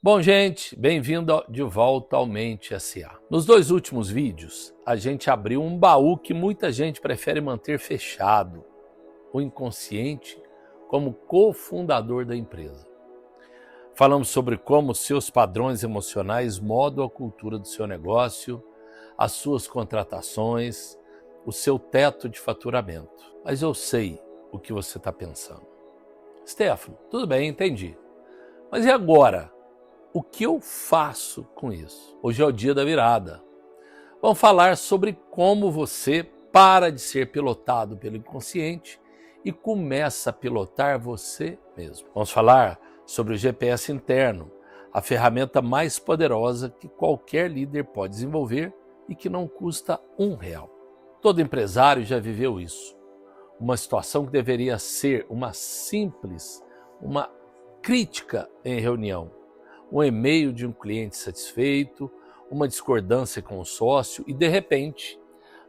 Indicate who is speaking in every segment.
Speaker 1: Bom, gente, bem-vindo de volta ao Mente SA. Nos dois últimos vídeos, a gente abriu um baú que muita gente prefere manter fechado, o inconsciente, como cofundador da empresa. Falamos sobre como seus padrões emocionais moldam a cultura do seu negócio, as suas contratações, o seu teto de faturamento. Mas eu sei o que você está pensando. Stefano, tudo bem, entendi. Mas e agora? O que eu faço com isso? Hoje é o dia da virada. Vamos falar sobre como você para de ser pilotado pelo inconsciente e começa a pilotar você mesmo. Vamos falar sobre o GPS interno, a ferramenta mais poderosa que qualquer líder pode desenvolver e que não custa R$1. Todo empresário já viveu isso. Uma situação que deveria ser uma crítica em reunião. Um e-mail de um cliente satisfeito, uma discordância com o sócio e, de repente,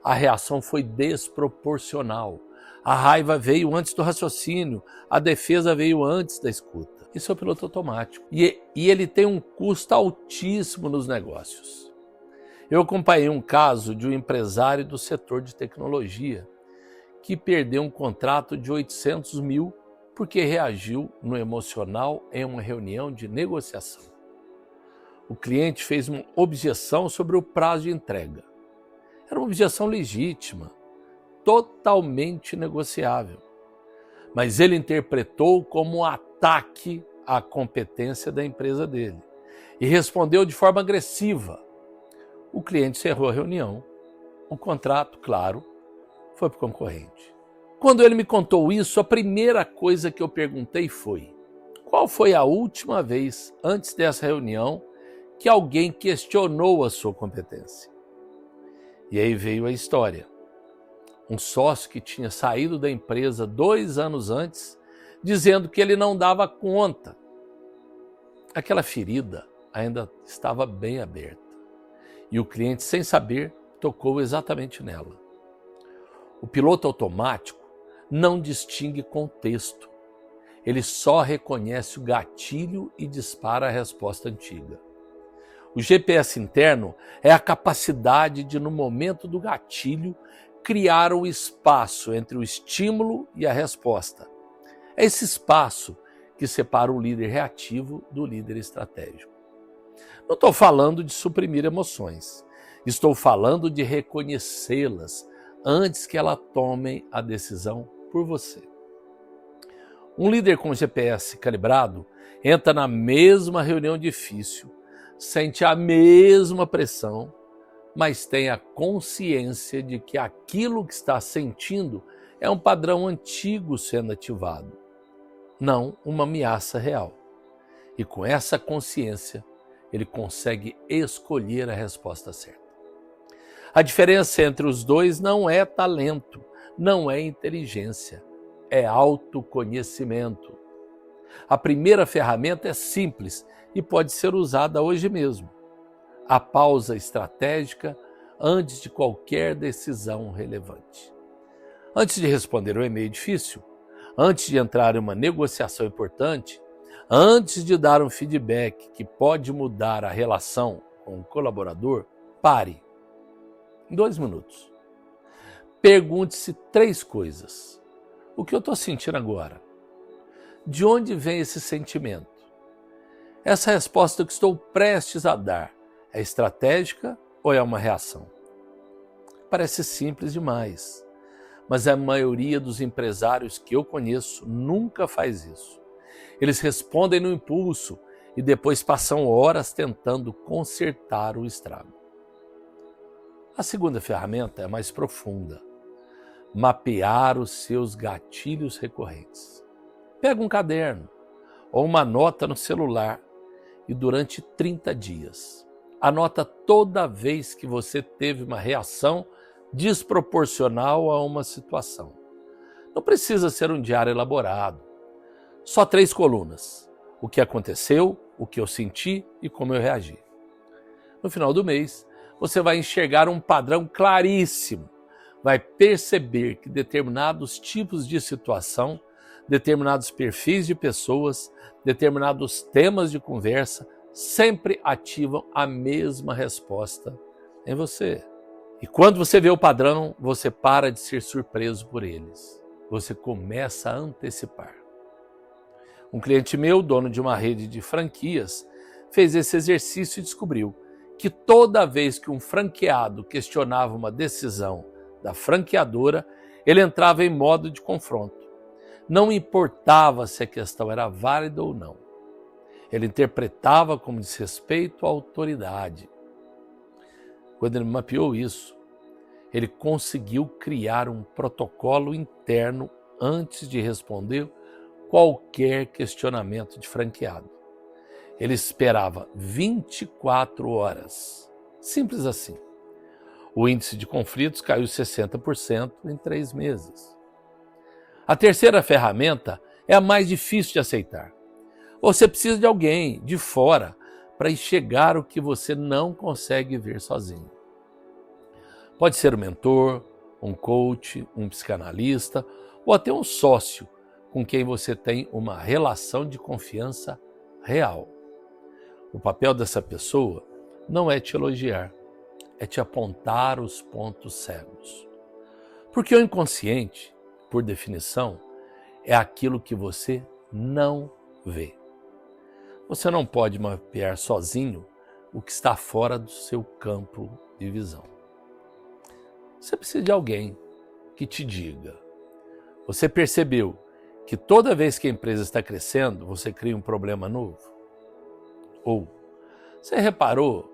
Speaker 1: a reação foi desproporcional. A raiva veio antes do raciocínio, a defesa veio antes da escuta. Isso é o piloto automático. E ele tem um custo altíssimo nos negócios. Eu acompanhei um caso de um empresário do setor de tecnologia que perdeu um contrato de 800 mil porque reagiu no emocional em uma reunião de negociação. O cliente fez uma objeção sobre o prazo de entrega. Era uma objeção legítima, totalmente negociável. Mas ele interpretou como um ataque à competência da empresa dele e respondeu de forma agressiva. O cliente encerrou a reunião. O contrato, claro, foi para o concorrente. Quando ele me contou isso, a primeira coisa que eu perguntei foi: qual foi a última vez, antes dessa reunião, que alguém questionou a sua competência? E aí veio a história. Um sócio que tinha saído da empresa 2 anos antes, dizendo que ele não dava conta. Aquela ferida ainda estava bem aberta. E o cliente, sem saber, tocou exatamente nela. O piloto automático não distingue contexto. Ele só reconhece o gatilho e dispara a resposta antiga. O GPS interno é a capacidade de, no momento do gatilho, criar um espaço entre o estímulo e a resposta. É esse espaço que separa o líder reativo do líder estratégico. Não estou falando de suprimir emoções. Estou falando de reconhecê-las antes que elas tomem a decisão por você. Um líder com GPS calibrado entra na mesma reunião difícil, sente a mesma pressão, mas tem a consciência de que aquilo que está sentindo é um padrão antigo sendo ativado, não uma ameaça real. E com essa consciência, ele consegue escolher a resposta certa. A diferença entre os dois não é talento, não é inteligência, é autoconhecimento. A primeira ferramenta é simples e pode ser usada hoje mesmo. A pausa estratégica antes de qualquer decisão relevante. Antes de responder um e-mail difícil, antes de entrar em uma negociação importante, antes de dar um feedback que pode mudar a relação com o colaborador, pare. Em 2 minutos. Pergunte-se 3 coisas. O que eu estou sentindo agora? De onde vem esse sentimento? Essa resposta que estou prestes a dar é estratégica ou é uma reação? Parece simples demais, mas a maioria dos empresários que eu conheço nunca faz isso. Eles respondem no impulso e depois passam horas tentando consertar o estrago. A segunda ferramenta é mais profunda. Mapear os seus gatilhos recorrentes. Pega um caderno ou uma nota no celular e durante 30 dias, anota toda vez que você teve uma reação desproporcional a uma situação. Não precisa ser um diário elaborado. Só 3 colunas. O que aconteceu, o que eu senti e como eu reagi. No final do mês, você vai enxergar um padrão claríssimo. Vai perceber que determinados tipos de situação, determinados perfis de pessoas, determinados temas de conversa sempre ativam a mesma resposta em você. E quando você vê o padrão, você para de ser surpreso por eles. Você começa a antecipar. Um cliente meu, dono de uma rede de franquias, fez esse exercício e descobriu que toda vez que um franqueado questionava uma decisão da franqueadora, ele entrava em modo de confronto. Não importava se a questão era válida ou não. Ele interpretava como desrespeito à autoridade. Quando ele mapeou isso, ele conseguiu criar um protocolo interno antes de responder qualquer questionamento de franqueado. Ele esperava 24 horas. Simples assim. O índice de conflitos caiu 60% em 3 meses. A terceira ferramenta é a mais difícil de aceitar. Você precisa de alguém de fora para enxergar o que você não consegue ver sozinho. Pode ser um mentor, um coach, um psicanalista ou até um sócio com quem você tem uma relação de confiança real. O papel dessa pessoa não é te elogiar, é te apontar os pontos cegos. Porque o inconsciente, por definição, é aquilo que você não vê. Você não pode mapear sozinho o que está fora do seu campo de visão. Você precisa de alguém que te diga. Você percebeu que toda vez que a empresa está crescendo, você cria um problema novo? Ou você reparou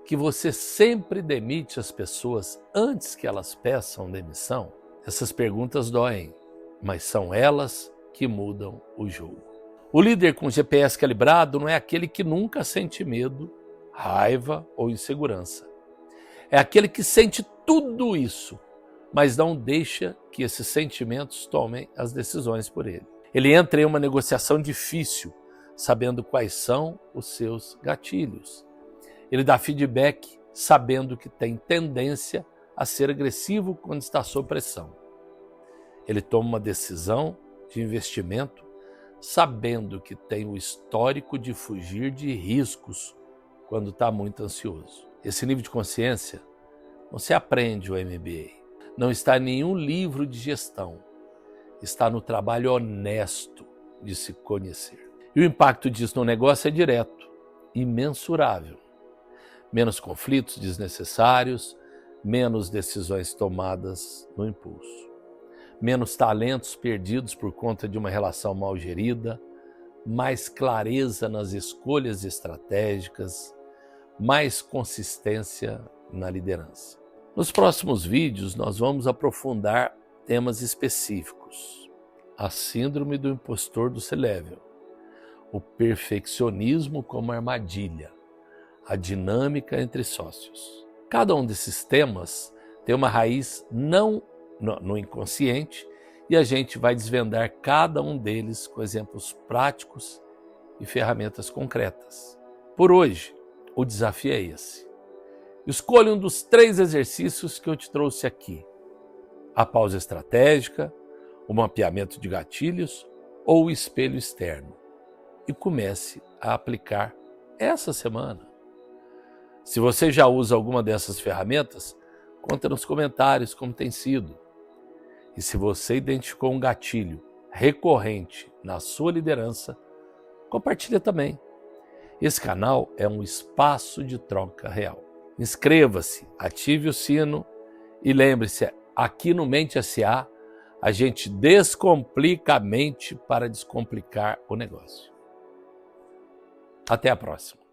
Speaker 1: que você sempre demite as pessoas antes que elas peçam demissão? Essas perguntas doem, mas são elas que mudam o jogo. O líder com GPS calibrado não é aquele que nunca sente medo, raiva ou insegurança. É aquele que sente tudo isso, mas não deixa que esses sentimentos tomem as decisões por ele. Ele entra em uma negociação difícil, sabendo quais são os seus gatilhos. Ele dá feedback sabendo que tem tendência a ser agressivo quando está sob pressão. Ele toma uma decisão de investimento sabendo que tem o histórico de fugir de riscos quando está muito ansioso. Esse nível de consciência não se aprende o MBA, não está em nenhum livro de gestão, está no trabalho honesto de se conhecer. E o impacto disso no negócio é direto, imensurável. Menos conflitos desnecessários, menos decisões tomadas no impulso. Menos talentos perdidos por conta de uma relação mal gerida, mais clareza nas escolhas estratégicas, mais consistência na liderança. Nos próximos vídeos, nós vamos aprofundar temas específicos. A síndrome do impostor do C-Level, o perfeccionismo como armadilha, a dinâmica entre sócios. Cada um desses temas tem uma raiz não no inconsciente e a gente vai desvendar cada um deles com exemplos práticos e ferramentas concretas. Por hoje, o desafio é esse. Escolha um dos 3 exercícios que eu te trouxe aqui. A pausa estratégica, o mapeamento de gatilhos ou o espelho externo. E comece a aplicar essa semana. Se você já usa alguma dessas ferramentas, conta nos comentários como tem sido. E se você identificou um gatilho recorrente na sua liderança, compartilha também. Esse canal é um espaço de troca real. Inscreva-se, ative o sino e lembre-se, aqui no Mente SA, a gente descomplica a mente para descomplicar o negócio. Até a próxima.